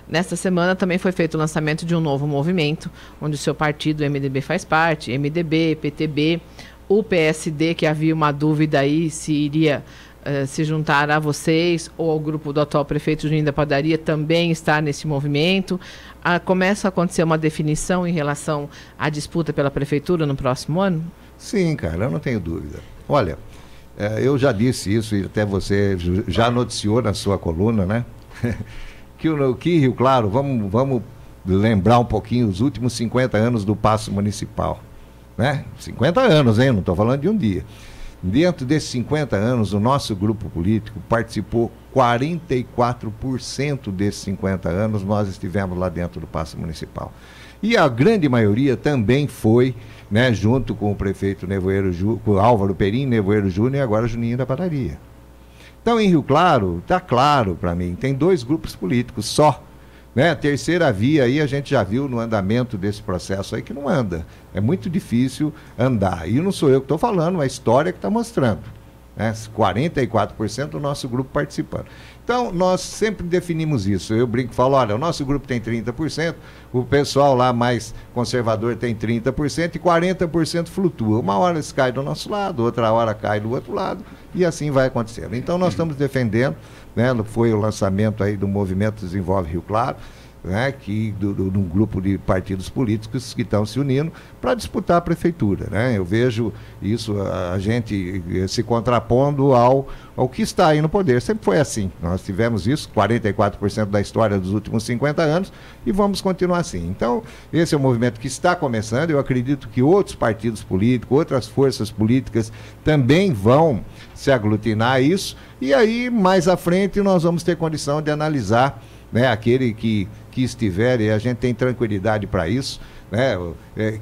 Nesta semana também foi feito o lançamento de um novo movimento, onde o seu partido, o MDB, faz parte, MDB, PTB, o PSD, que havia uma dúvida aí se iria se juntar a vocês ou ao grupo do atual prefeito Juninho da Padaria, também está nesse movimento. Começa a acontecer uma definição em relação à disputa pela prefeitura no próximo ano? Sim, cara, eu não tenho dúvida. Olha, eu já disse isso e até você já noticiou na sua coluna, né? que Rio Claro, vamos lembrar um pouquinho os últimos 50 anos do Paço Municipal, né? 50 anos, hein? Não estou falando de um dia. Dentro desses 50 anos, o nosso grupo político participou 44% desses 50 anos, nós estivemos lá dentro do Paço Municipal. E a grande maioria também foi, né, junto com o prefeito com Álvaro Perim, Nevoeiro Júnior e agora Juninho da Padaria. Então, em Rio Claro, está claro para mim, tem 2 grupos políticos só. Né? A terceira via aí a gente já viu no andamento desse processo aí que não anda. É muito difícil andar. E não sou eu que estou falando, a história que está mostrando. Né? 44% do nosso grupo participando. Então, nós sempre definimos isso. Eu brinco e falo, olha, o nosso grupo tem 30%, o pessoal lá mais conservador tem 30% e 40% flutua. Uma hora eles caem do nosso lado, outra hora cai do outro lado, e assim vai acontecendo. Então, nós estamos defendendo, né, foi o lançamento aí do Movimento Desenvolve Rio Claro, né, de um grupo de partidos políticos que estão se unindo para disputar a prefeitura. Né? Eu vejo isso, a gente se contrapondo ao que está aí no poder. Sempre foi assim. Nós tivemos isso, 44% da história dos últimos 50 anos, e vamos continuar assim. Então, esse é um movimento que está começando. Eu acredito que outros partidos políticos, outras forças políticas também vão se aglutinar a isso, e aí, mais à frente, nós vamos ter condição de analisar, né, aquele que estiver, e a gente tem tranquilidade para isso, né,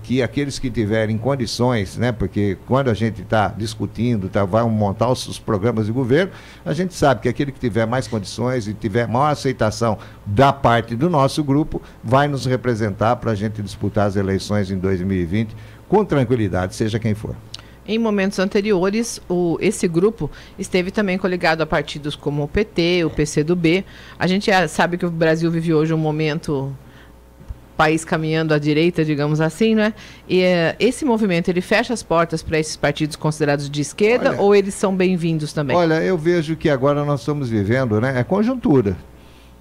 que aqueles que tiverem condições, né, porque quando a gente está discutindo, vai montar os programas de governo, a gente sabe que aquele que tiver mais condições e tiver maior aceitação da parte do nosso grupo, vai nos representar para a gente disputar as eleições em 2020 com tranquilidade, seja quem for. Em momentos anteriores, esse grupo esteve também coligado a partidos como o PT, o PCdoB. A gente sabe que o Brasil vive hoje um momento, país caminhando à direita, digamos assim, né? E esse movimento, ele fecha as portas para esses partidos considerados de esquerda, ou eles são bem-vindos também? Olha, eu vejo que agora nós estamos vivendo, né, é conjuntura.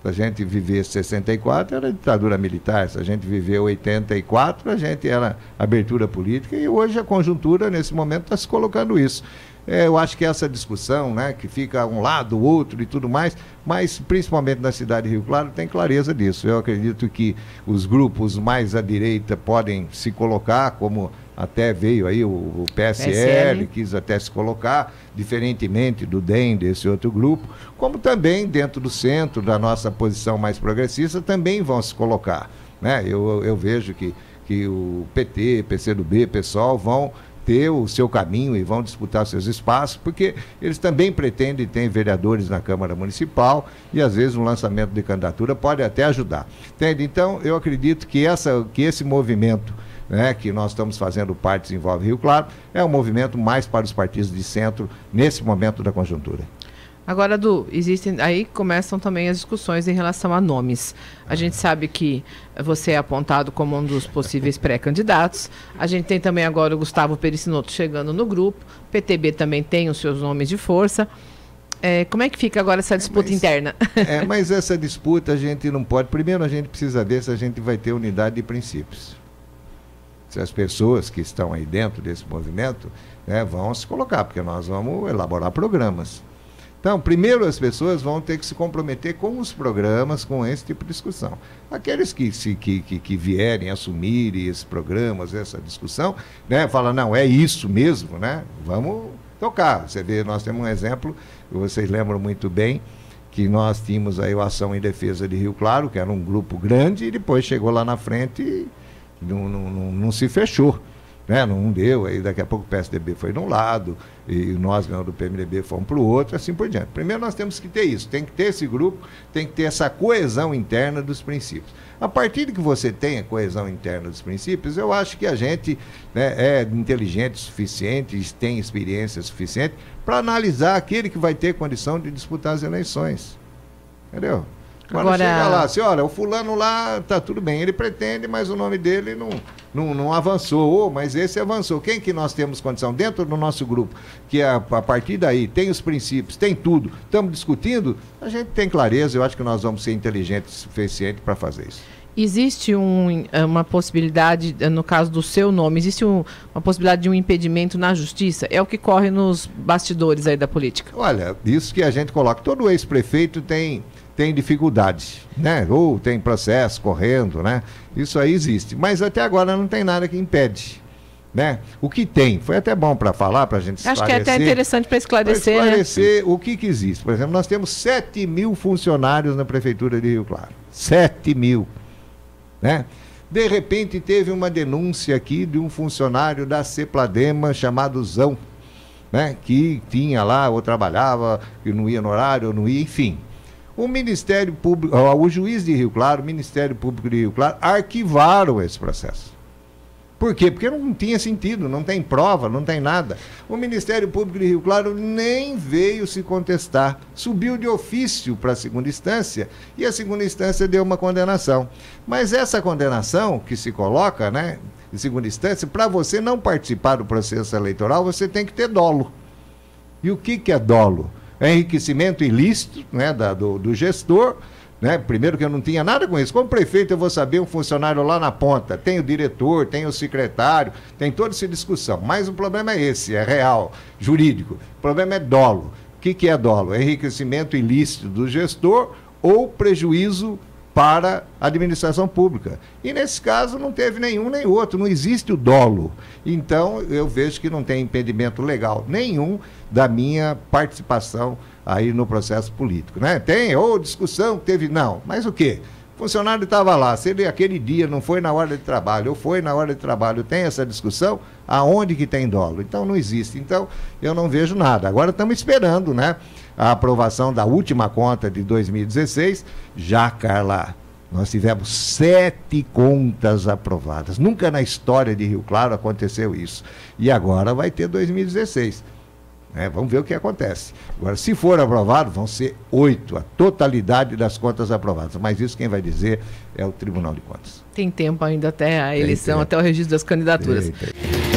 Se a gente viver 64, era ditadura militar. Se a gente viver 84, a gente era abertura política. E hoje a conjuntura, nesse momento, está se colocando isso. Eu acho que essa discussão, né, que fica um lado, o outro e tudo mais, mas principalmente na cidade de Rio Claro, tem clareza disso. Eu acredito que os grupos mais à direita podem se colocar, como até veio aí o PSL, quis até se colocar, diferentemente do DEM, desse outro grupo, como também dentro do centro, da nossa posição mais progressista, também vão se colocar. Né? Eu vejo que o PT, PCdoB, PSOL vão ter o seu caminho e vão disputar seus espaços, porque eles também pretendem ter vereadores na Câmara Municipal e, às vezes, um lançamento de candidatura pode até ajudar. Entende? Então, eu acredito que esse movimento, né, que nós estamos fazendo parte Desenvolve Rio Claro, é um movimento mais para os partidos de centro nesse momento da conjuntura. Agora, aí começam também as discussões em relação a nomes. A gente sabe que você é apontado como um dos possíveis pré-candidatos. A gente tem também agora o Gustavo Pericinoto chegando no grupo. O PTB também tem os seus nomes de força. Como é que fica agora essa disputa interna? Mas essa disputa a gente não pode... Primeiro a gente precisa ver se a gente vai ter unidade de princípios. Se as pessoas que estão aí dentro desse movimento, né, vão se colocar, porque nós vamos elaborar programas. Então, primeiro as pessoas vão ter que se comprometer com os programas, com esse tipo de discussão. Aqueles que vierem assumirem esses programas, essa discussão, né, falam, não, é isso mesmo, né? Vamos tocar. Você vê, nós temos um exemplo, vocês lembram muito bem, que nós tínhamos aí a Ação em Defesa de Rio Claro, que era um grupo grande, e depois chegou lá na frente e não se fechou. Né? Não deu, aí daqui a pouco o PSDB foi de um lado, e nós, do PMDB, fomos para o outro, assim por diante. Primeiro nós temos que ter isso, tem que ter esse grupo, tem que ter essa coesão interna dos princípios. A partir de que você tem a coesão interna dos princípios, eu acho que a gente, né, é inteligente o suficiente, tem experiência suficiente para analisar aquele que vai ter condição de disputar as eleições. Entendeu? Agora chega lá, assim, olha, o fulano lá, tá tudo bem, ele pretende, mas o nome dele não avançou, mas esse avançou. Quem que nós temos condição? Dentro do nosso grupo, que a partir daí tem os princípios, tem tudo, estamos discutindo, a gente tem clareza, eu acho que nós vamos ser inteligentes o suficiente para fazer isso. Existe uma possibilidade, no caso do seu nome, existe uma possibilidade de um impedimento na justiça? É o que corre nos bastidores aí da política. Olha, isso que a gente coloca, todo ex-prefeito tem dificuldades, né? Ou tem processo correndo, né? Isso aí existe, mas até agora não tem nada que impede, né? O que tem, foi até bom para falar, para a gente esclarecer. Acho que é até interessante para esclarecer, né? O que existe. Por exemplo, nós temos 7.000 funcionários na Prefeitura de Rio Claro. 7.000, né? De repente teve uma denúncia aqui de um funcionário da Cepladema chamado Zão, né? Que tinha lá, ou trabalhava, que não ia no horário, ou não ia, enfim. O Ministério Público, o juiz de Rio Claro, o Ministério Público de Rio Claro, arquivaram esse processo. Por quê? Porque não tinha sentido, não tem prova, não tem nada. O Ministério Público de Rio Claro nem veio se contestar. Subiu de ofício para a segunda instância e a segunda instância deu uma condenação. Mas essa condenação que se coloca, né, em segunda instância, para você não participar do processo eleitoral, você tem que ter dolo. E o que é dolo? É enriquecimento ilícito, né, do gestor, né? Primeiro que eu não tinha nada com isso. Como prefeito eu vou saber um funcionário lá na ponta, tem o diretor, tem o secretário, tem toda essa discussão. Mas o problema é esse, é real, jurídico. O problema é dolo. O que é dolo? É enriquecimento ilícito do gestor ou prejuízo para a administração pública. E nesse caso não teve nenhum nem outro, não existe o dolo. Então eu vejo que não tem impedimento legal nenhum da minha participação aí no processo político, né? Tem, ou discussão, teve, não, mas o quê? O funcionário estava lá, se ele aquele dia não foi na hora de trabalho, ou foi na hora de trabalho, tem essa discussão, aonde que tem dolo? Então não existe, então eu não vejo nada. Agora estamos esperando, né, a aprovação da última conta de 2016, já, Carla, nós tivemos 7 contas aprovadas, nunca na história de Rio Claro aconteceu isso, e agora vai ter 2016. Vamos ver o que acontece. Agora, se for aprovado, vão ser 8, a totalidade das contas aprovadas. Mas isso quem vai dizer é o Tribunal de Contas. Tem tempo ainda até a eleição, até o registro das candidaturas. Tem.